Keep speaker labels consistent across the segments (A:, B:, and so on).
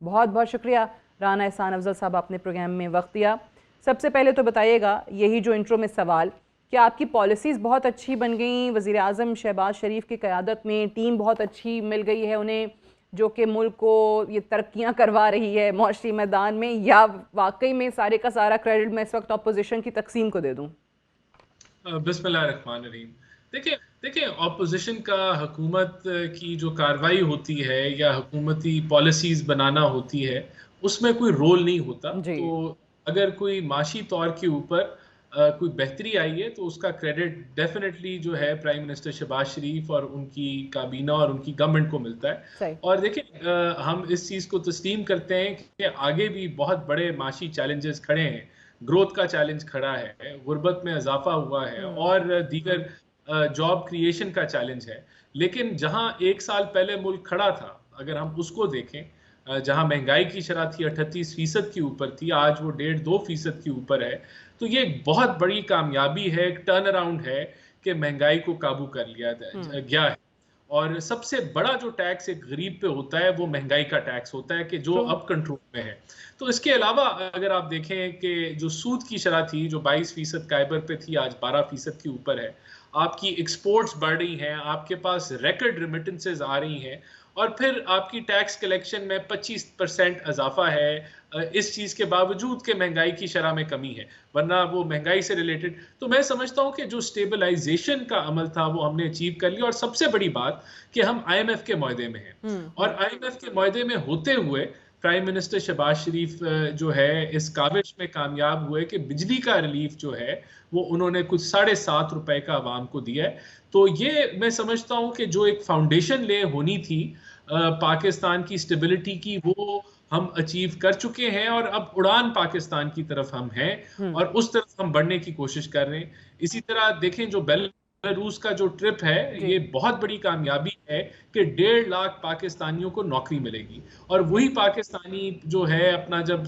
A: बहुत बहुत शुक्रिया राना एहसान अफजल साहब, आपने प्रोग्राम में वक्त दिया। सबसे पहले तो बताइएगा, यही जो इंट्रो में सवाल, कि आपकी पॉलिसीज़ बहुत अच्छी बन गई वज़ीर आज़म शहबाज शरीफ की क़यादत में, टीम बहुत अच्छी मिल गई है उन्हें जो कि मुल्क को ये तरक्कियाँ करवा रही है मौशरी मैदान में, या वाकई में सारे का सारा क्रेडिट मैं इस वक्त अपोजिशन की तकसीम को दे दूँ?
B: बिस्मिल्लाहिर्रहमानिर्रहीम। देखिए देखिए ऑपोजिशन का हुकूमत की जो कार्रवाई होती है या हुकूमती पॉलिसीज़ बनाना होती है, उसमें कोई रोल नहीं होता।
A: जी।
B: तो अगर कोई माशी तौर के ऊपर कोई बेहतरी आई है तो उसका क्रेडिट डेफिनेटली जो है प्राइम मिनिस्टर शहबाज शरीफ और उनकी काबीना और उनकी गवर्नमेंट को मिलता है।
A: सही।
B: और देखिए हम इस चीज़ को तस्लीम करते हैं कि आगे भी बहुत बड़े माशी चैलेंजेस खड़े हैं। ग्रोथ का चैलेंज खड़ा है, गुर्बत में इजाफा हुआ है और दीगर जॉब क्रिएशन का चैलेंज है। लेकिन जहां एक साल पहले मुल्क खड़ा था, अगर हम उसको देखें, जहां महंगाई की शरह थी 38% के ऊपर थी, आज वो 1.5-2% के ऊपर है। तो ये एक बहुत बड़ी कामयाबी है, एक टर्न अराउंड है कि महंगाई को काबू कर लिया गया है। और सबसे बड़ा जो टैक्स एक गरीब पे होता है वो महंगाई का टैक्स होता है कि जो
A: ट्रू।
B: अब कंट्रोल में है। तो इसके अलावा अगर आप देखें कि जो सूद की शरह थी जो 22% काइबर पे थी, आज 12% के ऊपर है। आपकी एक्सपोर्ट्स बढ़ रही हैं, आपके पास रिकॉर्ड रेमिटेंसेज आ रही हैं और फिर आपकी टैक्स कलेक्शन में 25% इजाफा है, इस चीज़ के बावजूद कि महंगाई की शरह में कमी है, वरना वो महंगाई से रिलेटेड। तो मैं समझता हूँ कि जो स्टेबलाइजेशन का अमल था वो हमने अचीव कर लिया। और सबसे बड़ी बात कि हम आईएमएफ के मुआहदे में हैं और आईएमएफ के मुआहदे में होते हुए प्राइम मिनिस्टर शहबाज शरीफ जो है इस काविश में कामयाब हुए कि बिजली का रिलीफ जो है वो उन्होंने कुछ ₹7.5 का आवाम को दिया है। तो ये मैं समझता हूं कि जो एक फाउंडेशन ले होनी थी पाकिस्तान की स्टेबिलिटी की, वो हम अचीव कर चुके हैं और अब उड़ान पाकिस्तान की तरफ हम हैं और उस तरफ हम बढ़ने की कोशिश कर रहे हैं। इसी तरह देखें, जो बेलारूस का जो ट्रिप है,
A: जी।
B: ये बहुत बड़ी कामयाबी है कि 1.5 लाख पाकिस्तानियों को नौकरी मिलेगी। और वही पाकिस्तानी जो है अपना जब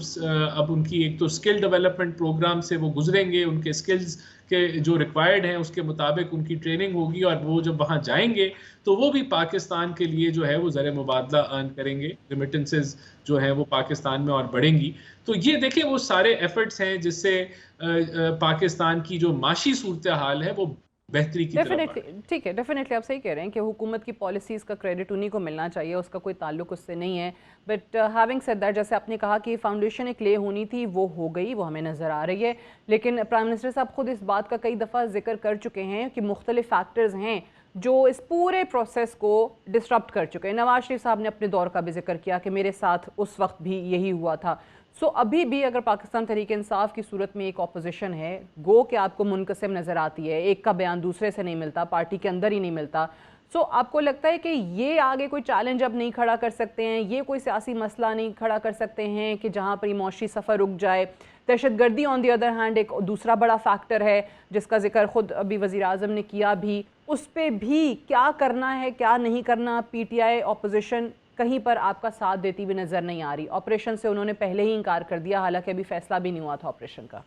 B: अब उनकी एक तो स्किल डेवलपमेंट प्रोग्राम से वो गुजरेंगे, उनके स्किल्स के जो रिक्वायर्ड हैं उसके मुताबिक उनकी ट्रेनिंग होगी और वो जब वहाँ जाएंगे तो वो भी पाकिस्तान के लिए जो है वो ज़र मुबादला अर्न करेंगे, रिमिटेंसेज जो है वो पाकिस्तान में और बढ़ेंगी। तो ये देखिए वो सारे एफर्ट्स हैं जिससे पाकिस्तान की जो माशी सूरत हाल है वो बेहतरी की तरफ बढ़
A: डेफिनेटली।
B: रही है।
A: ठीक है, डेफिनेटली आप सही कह रहे हैं कि हुकूमत की पॉलिसीज़ का क्रेडिट उन्हीं को मिलना चाहिए, उसका कोई ताल्लुक उससे नहीं है। बट हैविंग सेड दैट, जैसे आपने कहा कि फाउंडेशन एक ले होनी थी, वो हो गई, वो हमें नज़र आ रही है। लेकिन प्राइम मिनिस्टर साहब खुद इस बात का कई दफ़ा जिक्र कर चुके हैं कि मुख्तलिफ फैक्टर्स हैं जो इस पूरे प्रोसेस को डिस्टर्ब कर चुके हैं। नवाज शरीफ साहब ने अपने दौर का भी जिक्र किया कि मेरे साथ उस वक्त भी यही हुआ था। सो अभी भी अगर पाकिस्तान तहरीक इंसाफ की सूरत में एक ऑपोजिशन है, गो कि आपको मुनकसिम नज़र आती है, एक का बयान दूसरे से नहीं मिलता, पार्टी के अंदर ही नहीं मिलता, सो आपको लगता है कि ये आगे कोई चैलेंज अब नहीं खड़ा कर सकते हैं, ये कोई सियासी मसला नहीं खड़ा कर सकते हैं कि जहाँ पर ये मौशी सफ़र रुक जाए? दहशतगर्दी ऑन दी अदर हैंड एक दूसरा बड़ा फैक्टर है जिसका जिक्र खुद अभी वज़ीर आज़म ने किया भी, उस पर भी क्या करना है क्या नहीं करना? पीटीआई ऑपोजिशन कहीं पर आपका साथ देती हुई नजर नहीं आ रही। ऑपरेशन से उन्होंने पहले ही इनकार कर दिया, हालांकि अभी फैसला भी नहीं हुआ था ऑपरेशन का।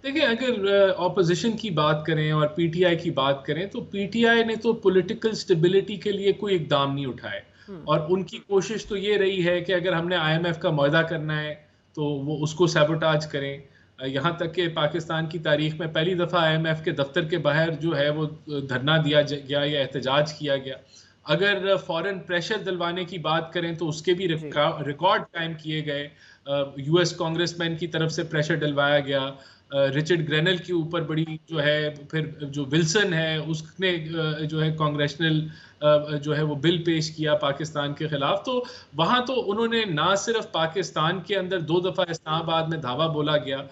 B: देखिए, अगर ऑपोजिशन की बात करें और पीटीआई की बात करें तो पीटीआई ने तो पॉलिटिकल स्टेबिलिटी के लिए कोई इकदाम नहीं उठाए और उनकी कोशिश तो ये रही है कि अगर हमने आईएमएफ का मुआहदा करना है तो वो उसको सैबोटाज करें। यहाँ तक कि पाकिस्तान की तारीख में पहली दफ़ा आईएमएफ के दफ्तर के बाहर जो है वो धरना दिया गया या एहतजाज किया गया। अगर फॉरेन प्रेशर दिलवाने की बात करें तो उसके भी
A: जी।
B: रिकॉर्ड कायम किए गए। यूएस कांग्रेसमैन की तरफ से प्रेशर डलवाया गया। रिचर्ड ग्रेनल के ऊपर बड़ी जो है, फिर जो विल्सन है उसने जो है कांग्रेशनल जो है वो बिल पेश किया पाकिस्तान के खिलाफ। तो वहां तो उन्होंने ना सिर्फ पाकिस्तान के अंदर 2 दफा इस्लामाबाद में धावा बोला गया,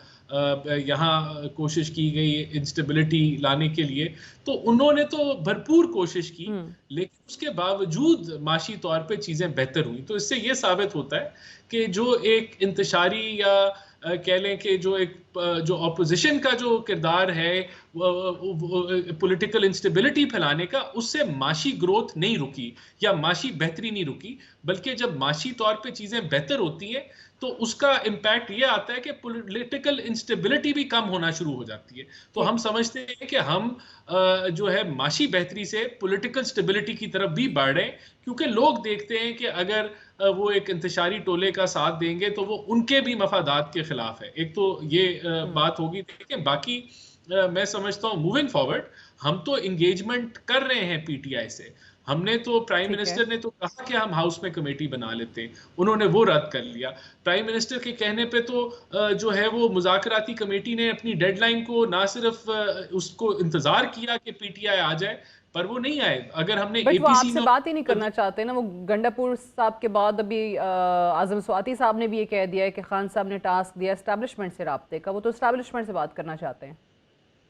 B: यहाँ कोशिश की गई इंस्टेबिलिटी लाने के लिए, तो उन्होंने तो भरपूर कोशिश की। लेकिन उसके बावजूद माशी तौर पे चीजें बेहतर हुई। तो इससे ये साबित होता है कि जो एक इंतशारी या कह लें कि जो ऑपोजिशन का जो किरदार है पॉलिटिकल इंस्टेबिलिटी फैलाने का, उससे माशी ग्रोथ नहीं रुकी या माशी बेहतरी नहीं रुकी। बल्कि जब माशी तौर पे चीजें बेहतर होती हैं तो उसका इम्पैक्ट ये आता है कि पॉलिटिकल इंस्टेबिलिटी भी कम होना शुरू हो जाती है। तो
A: ठीक।
B: हम समझते हैं कि हम जो है माशी बेहतरी से पॉलिटिकल स्टेबिलिटी की तरफ भी बढ़ रहे हैं, क्योंकि लोग देखते हैं कि अगर वो एक इंतशारी टोले का साथ देंगे तो वो उनके भी मफादात के खिलाफ है। एक तो ये बात होगी। देखिए बाकी मैं समझता हूँ मूविंग फॉरवर्ड हम तो एंगेजमेंट कर रहे हैं पीटीआई से। हमने तो प्राइम
A: ठीक है।
B: मिनिस्टर ने तो कहा कि हम हाउस में कमेटी बना लेते हैं, उन्होंने वो रद्द कर लिया। प्राइम मिनिस्टर के कहने पे तो जो है वो मुज़ाकराती कमेटी ने अपनी डेडलाइन को ना सिर्फ उसको इंतजार किया कि पीटीआई आ जाए, पर वो नहीं आए। अगर हमने
A: बट वो
B: एपीसी
A: आपसे
B: में
A: बात ही नहीं करना चाहते ना। वो गंडापुर साहब के बाद अभी आजम स्वाति साहब ने भी ये कह दिया है कि खान साहब ने टास्क दिया एस्टैब्लिशमेंट से राब्ते का, वो तो एस्टैब्लिशमेंट से बात करना चाहते हैं।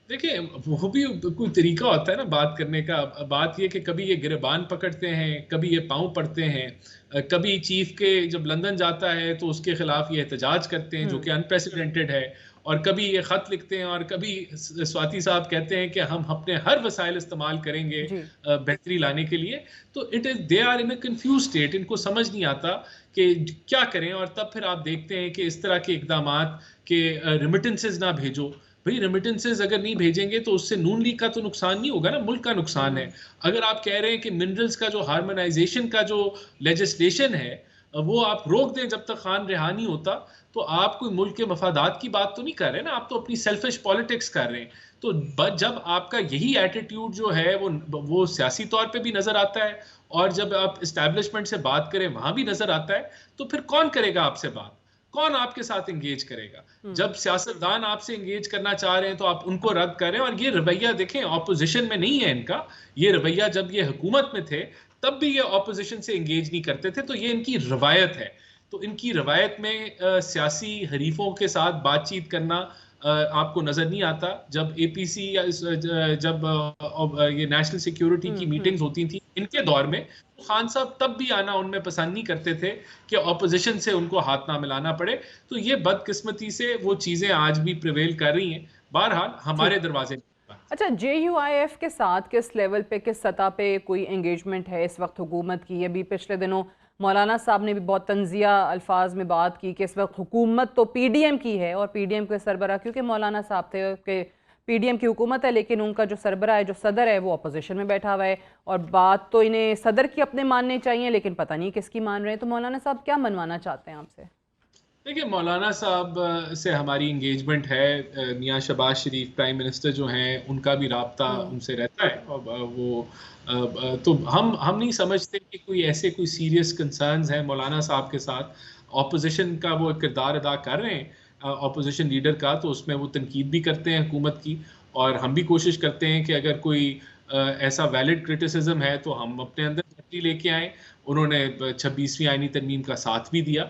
B: देखिए वो भी कोई तरीका होता है ना बात करने का। बात ये कि कभी ये गिरबान पकड़ते हैं, कभी ये पाँव पड़ते हैं, कभी चीफ के जब लंदन जाता है तो उसके खिलाफ ये एहतजाज करते हैं जो कि अनप्रेसिडेंटेड है, और कभी ये खत लिखते हैं, और कभी स्वाति साहब कहते हैं कि हम अपने हर वसाइल इस्तेमाल करेंगे
A: जी।
B: बेहतरी लाने के लिए। तो it is they are in a confuse state, इनको समझ नहीं आता कि क्या करें। और तब फिर आप देखते हैं कि इस तरह के इकदामात के रिमिटेंसेज ना भेजो। भाई रेमिटेंसेज अगर नहीं भेजेंगे तो उससे नून लीग का तो नुकसान नहीं होगा ना, मुल्क का नुकसान है। अगर आप कह रहे हैं कि मिनरल्स का जो हार्मोनाइजेशन का जो लेजिस्लेशन है वो आप रोक दें जब तक खान रिहा नहीं होता, तो आप कोई मुल्क के मफादात की बात तो नहीं कर रहे ना, आप तो अपनी सेल्फिश पॉलिटिक्स कर रहे हैं। तो जब आपका यही एटीट्यूड जो है वो सियासी तौर पे भी नजर आता है, और जब आप इस्टेब्लिशमेंट से बात करें वहां भी नजर आता है, तो फिर कौन करेगा आपसे बात, कौन आपके साथ एंगेज करेगा? जब सियासतदान आपसे एंगेज करना चाह रहे हैं तो आप उनको रद्द करें। और ये रवैया देखें ऑपोजिशन में नहीं है इनका, ये रवैया जब ये हुकूमत में थे तब भी ये ऑपोजिशन से एंगेज नहीं करते थे। तो ये इनकी रवायत है। तो इनकी रवायत में सियासी हरीफों के साथ बातचीत करना आपको नजर नहीं आता। जब एपीसी या जब ये नेशनल सिक्योरिटी की मीटिंग्स होती थी इनके दौर में, तो खान साहब तब भी आना उनमें पसंद नहीं करते थे कि ऑपोजिशन से उनको हाथ ना मिलाना पड़े। तो ये बदकिस्मती से वो चीजें आज भी प्रिवेल कर रही हैं। बहरहाल हमारे दरवाजे।
A: अच्छा, JUIF के साथ किस लेवल पे, किस सतह पे कोई एंगेजमेंट है इस वक्त हुकूमत की? अभी पिछले दिनों मौलाना साहब ने भी बहुत तंजिया अल्फाज में बात की कि इस वक्त हुकूमत तो PDM की है, और PDM के सरबरा क्योंकि मौलाना साहब थे कि PDM की हुकूमत है, लेकिन उनका जो सरबरा है, जो सदर है, वो अपोजिशन में बैठा हुआ है। और बात तो इन्हें सदर की अपने मानने चाहिए, लेकिन पता नहीं किसकी मान रहे हैं। तो मौलाना साहब क्या मनवाना चाहते हैं आपसे?
B: देखिए मौलाना साहब से हमारी इंगेजमेंट है। मियाँ शहबाज शरीफ प्राइम मिनिस्टर जो हैं उनका भी राब्ता उनसे रहता है, और वो तो हम नहीं समझते कि कोई सीरियस कंसर्न्स हैं मौलाना साहब के साथ। ऑपोजिशन का वो किरदार अदा कर रहे हैं ऑपोजिशन लीडर का, तो उसमें वो तनकीद भी करते हैं हुकूमत की, और हम भी कोशिश करते हैं कि अगर कोई ऐसा वैलिड क्रिटिसिज्म है तो हम अपने अंदर लेके आए। उन्होंने 26वीं आईनी तरमीम का साथ भी दिया।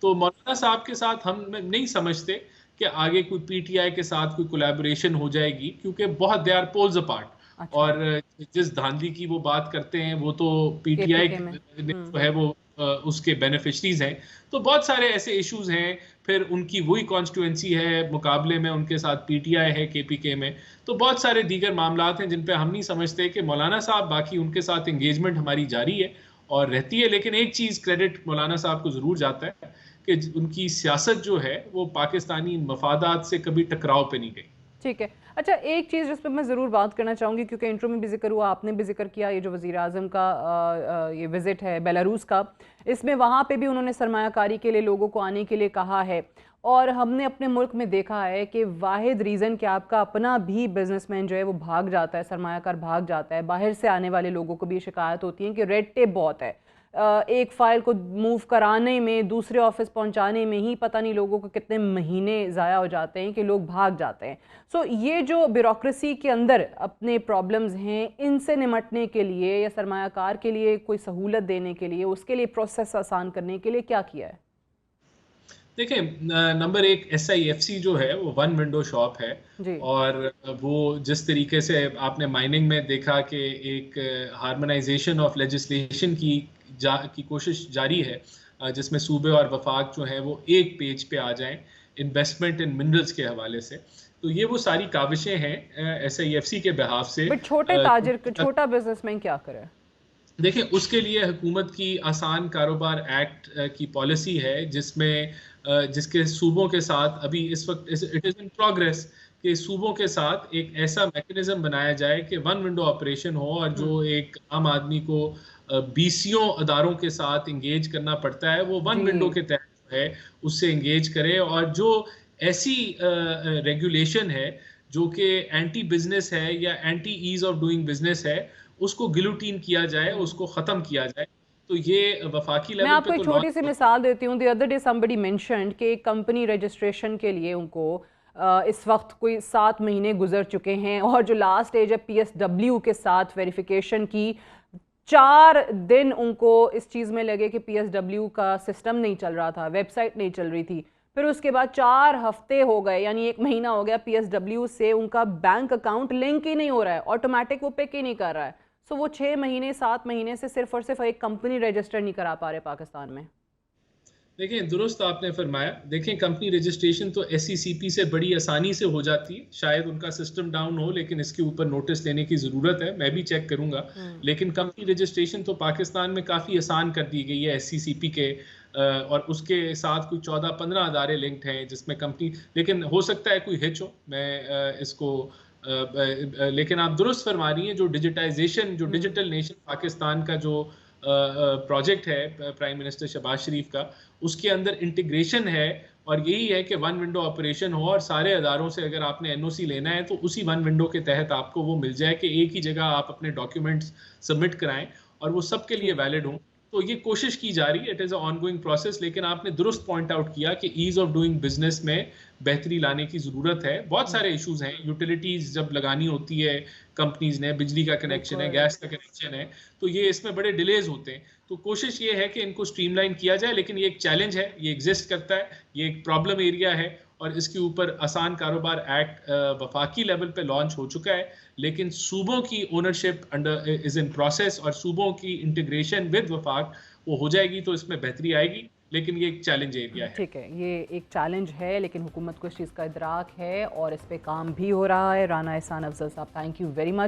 B: तो मौलाना साहब के साथ हम नहीं समझते कि आगे कोई पीटीआई के साथ कोई कोलैबोरेशन हो जाएगी, क्योंकि बहुत दे आर पोल्स अपार्ट।
A: अच्छा।
B: और जिस धांधली की वो बात करते हैं वो तो पीटीआई जो है वो उसके बेनिफिशरीज हैं। तो बहुत सारे ऐसे इश्यूज हैं, फिर उनकी वही कॉन्स्टिट्यूएंसी है, मुकाबले में उनके साथ पीटीआई है केपीके में। तो बहुत सारे दीगर मामलात हैं जिन पे हम नहीं समझते कि मौलाना साहब, बाकी उनके साथ एंगेजमेंट हमारी जारी है और रहती है। लेकिन एक चीज़ क्रेडिट मौलाना साहब को ज़रूर जाता है कि उनकी सियासत जो है वो पाकिस्तानी मफादात से कभी टकराव पे नहीं गई।
A: ठीक है। अच्छा, एक चीज़ जिस पर मैं ज़रूर बात करना चाहूँगी, क्योंकि इंट्रो में भी जिक्र हुआ, आपने भी जिक्र किया, ये जो वज़ीर आज़म का ये विज़िट है बेलारूस का, इसमें वहाँ पे भी उन्होंने सरमायाकारी के लिए लोगों को आने के लिए कहा है। और हमने अपने मुल्क में देखा है कि वाहिद रीज़न कि आपका अपना भी बिजनेसमैन जो है वो भाग जाता है, सरमायाकार भाग जाता है, बाहर से आने वाले लोगों को भी शिकायत होती है कि रेड टेप बहुत है। एक फ़ाइल को मूव कराने में, दूसरे ऑफिस पहुंचाने में ही पता नहीं लोगों को कितने महीने ज़ाया हो जाते हैं कि लोग भाग जाते हैं। सो ये जो ब्यूरोक्रेसी के अंदर अपने प्रॉब्लम्स हैं, इनसे निमटने के लिए या सरमायाकार के लिए कोई सहूलत देने के लिए, उसके लिए प्रोसेस आसान करने के लिए क्या किया है?
B: देखिए नंबर एक SIFC जो है वो वन विंडो शॉप है। और वो जिस तरीके से आपने माइनिंग में देखा कि एक हार्मोनाइजेशन ऑफ लेजिस्लेशन की कोशिश जारी है, जिसमें सूबे और वफाक जो है वो एक पेज पे आ जाएं इन्वेस्टमेंट इन मिनरल्स के हवाले से। तो ये वो सारी काविशें हैं SIFC के बिहाफ से।
A: बट छोटे ताजिर, छोटा बिजनेसमैन क्या करे?
B: देखिए उसके लिए हुकूमत की आसान कारोबार एक्ट की पॉलिसी है, जिसके सूबों के साथ अभी इस वक्त इट इज़ इन प्रोग्रेस कि सूबों के साथ एक ऐसा मैकेनिज्म बनाया जाए कि वन विंडो ऑपरेशन हो, और जो एक आम आदमी को बीसियों अदारों के साथ इंगेज करना पड़ता है, वो वन विंडो के तहत है उससे इंगेज करे। और जो ऐसी रेगुलेशन है जो कि एंटी बिजनेस है या anti ease of doing business है, उसको गिलोटीन किया जाए, उसको खत्म किया जाए। तो ये वफाकी
A: मैं
B: लेवल पे
A: आपको एक
B: तो
A: छोटी सी
B: लॉन्च।
A: मिसाल देती हूँ। The other day somebody mentioned कि एक कंपनी रजिस्ट्रेशन के लिए उनको इस वक्त कोई 7 महीने गुजर चुके हैं और जो लास्ट एज है PSW के साथ वेरिफिकेशन की, 4 दिन उनको इस चीज़ में लगे कि PSW का सिस्टम नहीं चल रहा था, वेबसाइट नहीं चल रही थी। फिर उसके बाद 4 हफ्ते हो गए, यानी 1 महीना हो गया, PSW से उनका बैंक अकाउंट लिंक ही नहीं हो रहा है, ऑटोमेटिक वो पिक ही नहीं कर रहा है। सो वो 6 महीने 7 महीने से सिर्फ और सिर्फ एक कंपनी रजिस्टर नहीं करा पा रहे पाकिस्तान में।
B: देखें, दुरुस्त आपने फरमाया। देखें, कंपनी रजिस्ट्रेशन तो SECP से बड़ी आसानी से हो जाती है। शायद उनका सिस्टम डाउन हो, लेकिन इसके ऊपर नोटिस लेने की ज़रूरत है, मैं भी चेक करूंगा। लेकिन कंपनी रजिस्ट्रेशन तो पाकिस्तान में काफ़ी आसान कर दी गई है SECP के, और उसके साथ कोई 14-15 अदारे लिंक्ड हैं जिसमें कंपनी, लेकिन हो सकता है कोई हिच हो, मैं इसको लेकिन आप दुरुस्त फरमा रही हैं। जो डिजिटाइजेशन, जो डिजिटल नेशन पाकिस्तान का जो प्रोजेक्ट है प्राइम मिनिस्टर शहबाज शरीफ का, उसके अंदर इंटीग्रेशन है। और यही है कि वन विंडो ऑपरेशन हो और सारे अदारों से अगर आपने NOC लेना है तो उसी वन विंडो के तहत आपको वो मिल जाए कि एक ही जगह आप अपने डॉक्यूमेंट्स सबमिट कराएं और वो सबके लिए वैलिड हों। तो ये कोशिश की जा रही है, it is a ongoing process. लेकिन आपने दुरुस्त पॉइंट आउट किया कि ईज ऑफ डूइंग बिजनेस में बेहतरी लाने की ज़रूरत है। बहुत सारे इश्यूज हैं, यूटिलिटीज़ जब लगानी होती है कंपनीज ने, बिजली का कनेक्शन है, गैस का कनेक्शन है, तो ये इसमें बड़े डिलेज होते हैं। तो कोशिश ये है कि इनको स्ट्रीमलाइन किया जाए, लेकिन ये एक चैलेंज है, ये एग्जिस्ट करता है, ये एक प्रॉब्लम एरिया है। और इसके ऊपर आसान कारोबार एक्ट वफाकी लेवल पे लॉन्च हो चुका है, लेकिन सूबों की ownership under is in process और सूबों की इंटीग्रेशन विद वफाक वो हो जाएगी तो इसमें बेहतरी आएगी। लेकिन ये एक चैलेंज एरिया है।
A: ठीक है, ये एक चैलेंज है, लेकिन हुकूमत को इस चीज़ का इदराक है और इस पे काम भी हो रहा है। राना एहसान अफजल साहब, थैंक यू वेरी मच।